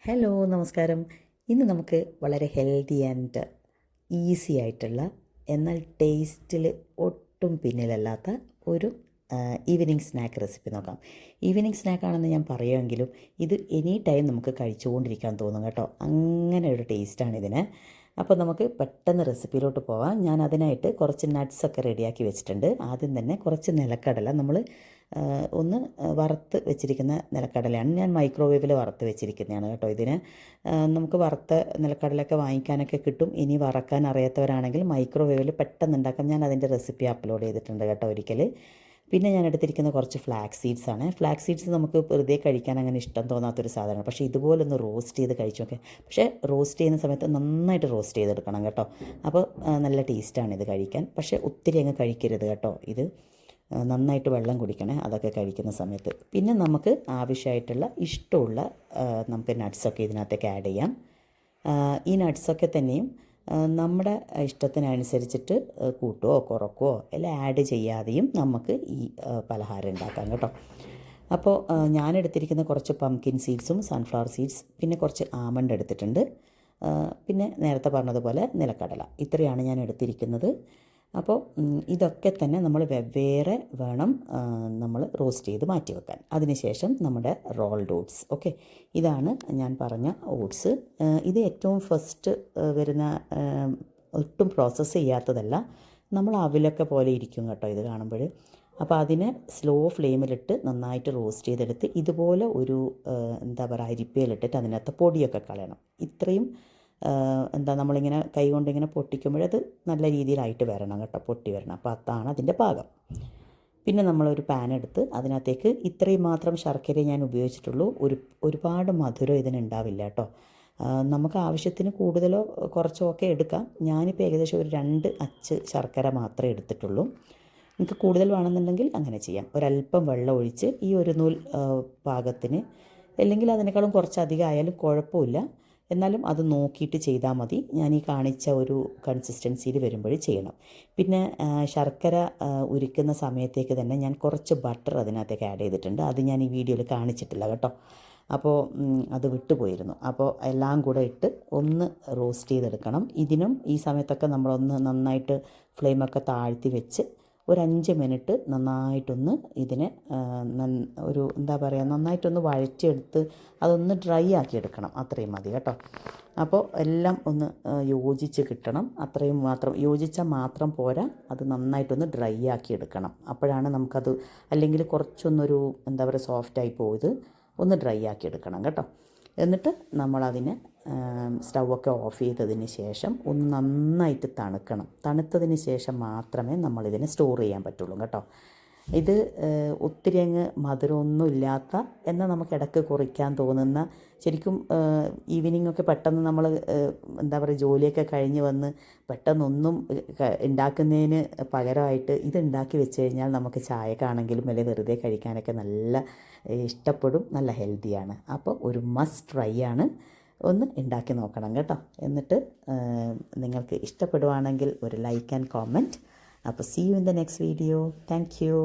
Hello നമസ്കാരം. ഇന്ന് നമുക്ക് വളരെ ഹെൽത്തി ആൻഡ് ഈസി ആയിട്ടുള്ള എന്നാൽ ടേസ്റ്റിൽ ഒട്ടും പിന്നിലല്ലാത്ത ഒരു ഈവനിങ് സ്നാക്ക് റെസിപ്പി നോക്കാം. ഈവനിങ് സ്നാക്കാണെന്ന് ഞാൻ പറയുമെങ്കിലും ഇത് എനി ടൈം നമുക്ക് കഴിച്ചുകൊണ്ടിരിക്കാൻ തോന്നും കേട്ടോ. അങ്ങനെ ഒരു ടേസ്റ്റാണ് ഇതിന്. അപ്പോൾ നമുക്ക് പെട്ടെന്ന് റെസിപ്പിയിലോട്ട് പോവാം. ഞാൻ അതിനായിട്ട് കുറച്ച് നട്ട്സൊക്കെ റെഡിയാക്കി വെച്ചിട്ടുണ്ട്. ആദ്യം തന്നെ കുറച്ച് നിലക്കടല നമ്മൾ ഒന്ന് വറുത്ത് വെച്ചിരിക്കുന്ന നിലക്കടലയാണ്. ഞാൻ മൈക്രോവേവിൽ വറുത്ത് വെച്ചിരിക്കുന്നതാണ് കേട്ടോ. ഇതിന് നമുക്ക് വറുത്ത നിലക്കടലയൊക്കെ വാങ്ങിക്കാനൊക്കെ കിട്ടും. ഇനി വറക്കാൻ അറിയാത്തവരാണെങ്കിൽ മൈക്രോവേവിൽ പെട്ടെന്ന് ഉണ്ടാക്കാം. ഞാൻ അതിൻ്റെ റെസിപ്പി അപ്ലോഡ് ചെയ്തിട്ടുണ്ട് കേട്ടോ ഒരിക്കൽ. പിന്നെ ഞാൻ എടുത്തിരിക്കുന്ന കുറച്ച് ഫ്ലാക്സ് സീഡ്സ് ആണ്. ഫ്ലാക്സ് സീഡ്സ് നമുക്ക് വെറുതെ കഴിക്കാൻ അങ്ങനെ ഇഷ്ടം തോന്നാത്തൊരു സാധനമാണ്. പക്ഷേ ഇതുപോലൊന്ന് റോസ്റ്റ് ചെയ്ത് കഴിച്ചു നോക്കെ. പക്ഷേ റോസ്റ്റ് ചെയ്യുന്ന സമയത്ത് നന്നായിട്ട് റോസ്റ്റ് ചെയ്തെടുക്കണം കേട്ടോ. അപ്പോൾ നല്ല ടേസ്റ്റാണ് ഇത് കഴിക്കാൻ. പക്ഷേ ഒത്തിരി അങ്ങ് കഴിക്കരുത് കേട്ടോ. ഇത് നന്നായിട്ട് വെള്ളം കുടിക്കണേ അതൊക്കെ കഴിക്കുന്ന സമയത്ത്. പിന്നെ നമുക്ക് ആവശ്യമായിട്ടുള്ള ഇഷ്ടമുള്ള നമുക്ക് നട്ട്സൊക്കെ ഇതിനകത്തേക്ക് ആഡ് ചെയ്യാം. ഈ നട്ട്സൊക്കെ തന്നെയും നമ്മുടെ ഇഷ്ടത്തിനനുസരിച്ചിട്ട് കൂട്ടുകയോ കുറക്കുകയോ എല്ലാം ആഡ് ചെയ്യാതെയും നമുക്ക് ഈ പലഹാരം ഉണ്ടാക്കാം കേട്ടോ. അപ്പോൾ ഞാൻ എടുത്തിരിക്കുന്ന കുറച്ച് പംകിൻ സീഡ്സും സൺഫ്ലവർ സീഡ്സ് പിന്നെ കുറച്ച് ആമണ്ട് എടുത്തിട്ടുണ്ട്. പിന്നെ നേരത്തെ പറഞ്ഞതുപോലെ നിലക്കടല, ഇത്രയാണ് ഞാൻ എടുത്തിരിക്കുന്നത്. അപ്പോൾ ഇതൊക്കെ തന്നെ നമ്മൾ വെവ്വേറെ വേണം നമ്മൾ റോസ്റ്റ് ചെയ്ത് മാറ്റി വെക്കാൻ. അതിനുശേഷം നമ്മുടെ റോൾഡ് ഓട്സ്, ഓക്കെ, ഇതാണ് ഞാൻ പറഞ്ഞ ഓട്സ്. ഇത് ഏറ്റവും ഫസ്റ്റ് വരുന്ന, ഒട്ടും പ്രോസസ്സ് ചെയ്യാത്തതല്ല. നമ്മൾ അവിലൊക്കെ പോലെ ഇരിക്കും കേട്ടോ ഇത് കാണുമ്പോൾ. അപ്പോൾ അതിനെ സ്ലോ ഫ്ലെയിമിലിട്ട് നന്നായിട്ട് റോസ്റ്റ് ചെയ്തെടുത്ത് ഇതുപോലെ ഒരു എന്താ പറയുക അരിപ്പയിലിട്ടിട്ട് അതിനകത്ത് പൊടിയൊക്കെ കളയണം. ഇത്രയും നമ്മളിങ്ങനെ കൈ കൊണ്ടിങ്ങനെ പൊട്ടിക്കുമ്പോഴത് നല്ല രീതിയിലായിട്ട് വരണം കേട്ടോ, പൊട്ടി വരണം. അപ്പോൾ അതാണ് അതിൻ്റെ പാകം. പിന്നെ നമ്മളൊരു പാൻ എടുത്ത് അതിനകത്തേക്ക് ഇത്രയും മാത്രം ശർക്കര ഞാൻ ഉപയോഗിച്ചിട്ടുള്ളൂ. ഒരുപാട് മധുരം ഇതിനുണ്ടാവില്ല കേട്ടോ. നമുക്ക് ആവശ്യത്തിന് കൂടുതലോ കുറച്ചോ ഒക്കെ എടുക്കാം. ഞാനിപ്പോൾ ഏകദേശം ഒരു 2 അച്ച് ശർക്കര മാത്രമേ എടുത്തിട്ടുള്ളൂ. നിങ്ങൾക്ക് കൂടുതൽ വേണമെന്നുണ്ടെങ്കിൽ അങ്ങനെ ചെയ്യാം. ഒരല്പം വെള്ളം ഒഴിച്ച് ഈ ഒരു നൂൽ പാകത്തിന്, അല്ലെങ്കിൽ അതിനേക്കാളും കുറച്ചധികം ആയാലും കുഴപ്പമില്ല. എന്നാലും അത് നോക്കിയിട്ട് ചെയ്താൽ മതി. ഞാൻ ഈ കാണിച്ച ഒരു കൺസിസ്റ്റൻസിയിൽ വരുമ്പോൾ ചെയ്യണം. പിന്നെ ശർക്കര ഉരുക്കുന്ന സമയത്തേക്ക് തന്നെ ഞാൻ കുറച്ച് ബട്ടർ അതിനകത്തേക്ക് ആഡ് ചെയ്തിട്ടുണ്ട്. അത് ഞാൻ ഈ വീഡിയോയിൽ കാണിച്ചിട്ടില്ല കേട്ടോ. അപ്പോൾ അത് വിട്ടുപോയിരുന്നു. അപ്പോൾ എല്ലാം കൂടെ ഇട്ട് ഒന്ന് റോസ്റ്റ് ചെയ്തെടുക്കണം. ഇതിനും ഈ സമയത്തൊക്കെ നമ്മളൊന്ന് നന്നായിട്ട് ഫ്ലെയിമൊക്കെ താഴ്ത്തി വെച്ച് ഒരു 5 മിനിറ്റ് നന്നായിട്ടൊന്ന് ഇതിനെ ഒരു എന്താ പറയുക നന്നായിട്ടൊന്ന് വഴറ്റിയെടുത്ത് അതൊന്ന് ഡ്രൈ ആക്കി എടുക്കണം. അത്രയും മതി കേട്ടോ. അപ്പോൾ എല്ലാം ഒന്ന് യോജിച്ച് കിട്ടണം. അത്രയും മാത്രം യോജിച്ചാൽ മാത്രം പോരാ, അത് നന്നായിട്ടൊന്ന് ഡ്രൈ ആക്കി എടുക്കണം. അപ്പോഴാണ് നമുക്കത്, അല്ലെങ്കിൽ കുറച്ചൊന്നൊരു എന്താ പറയുക സോഫ്റ്റായി പോയത്, ഒന്ന് ഡ്രൈ ആക്കി എടുക്കണം കേട്ടോ. എന്നിട്ട് നമ്മളതിനെ സ്റ്റൗവൊക്കെ ഓഫ് ചെയ്തതിന് ശേഷം ഒന്ന് നന്നായിട്ട് തണുക്കണം. തണുത്തതിന് ശേഷം മാത്രമേ നമ്മളിതിനെ സ്റ്റോർ ചെയ്യാൻ പറ്റുള്ളൂ കേട്ടോ. ഇത് ഒത്തിരി അങ്ങ് മധുരമൊന്നും ഇല്ലാത്ത, എന്നാൽ നമുക്ക് ഇടയ്ക്ക് കുറിക്കാൻ തോന്നുന്ന, ശരിക്കും ഈവനിങ് ഒക്കെ പെട്ടെന്ന് നമ്മൾ എന്താ പറയുക ജോലിയൊക്കെ കഴിഞ്ഞ് വന്ന് പെട്ടെന്നൊന്നും ഉണ്ടാക്കുന്നതിന് പകരമായിട്ട് ഇത് ഉണ്ടാക്കി വെച്ച് കഴിഞ്ഞാൽ നമുക്ക് ചായക്കാണെങ്കിലും അല്ലെങ്കിൽ വെറുതെ കഴിക്കാനൊക്കെ നല്ല ഇഷ്ടപ്പെടും. നല്ല ഹെൽത്തിയാണ്. അപ്പോൾ ഒരു മസ്റ്റ് ട്രൈ ആണ്. ഒന്ന് ഉണ്ടാക്കി നോക്കണം കേട്ടോ. എന്നിട്ട് നിങ്ങൾക്ക് ഇഷ്ടപ്പെടുവാണെങ്കിൽ ഒരു ലൈക്ക് ആൻഡ് കോമെൻറ്റ്. അപ്പോൾ see you in the next video. Thank U.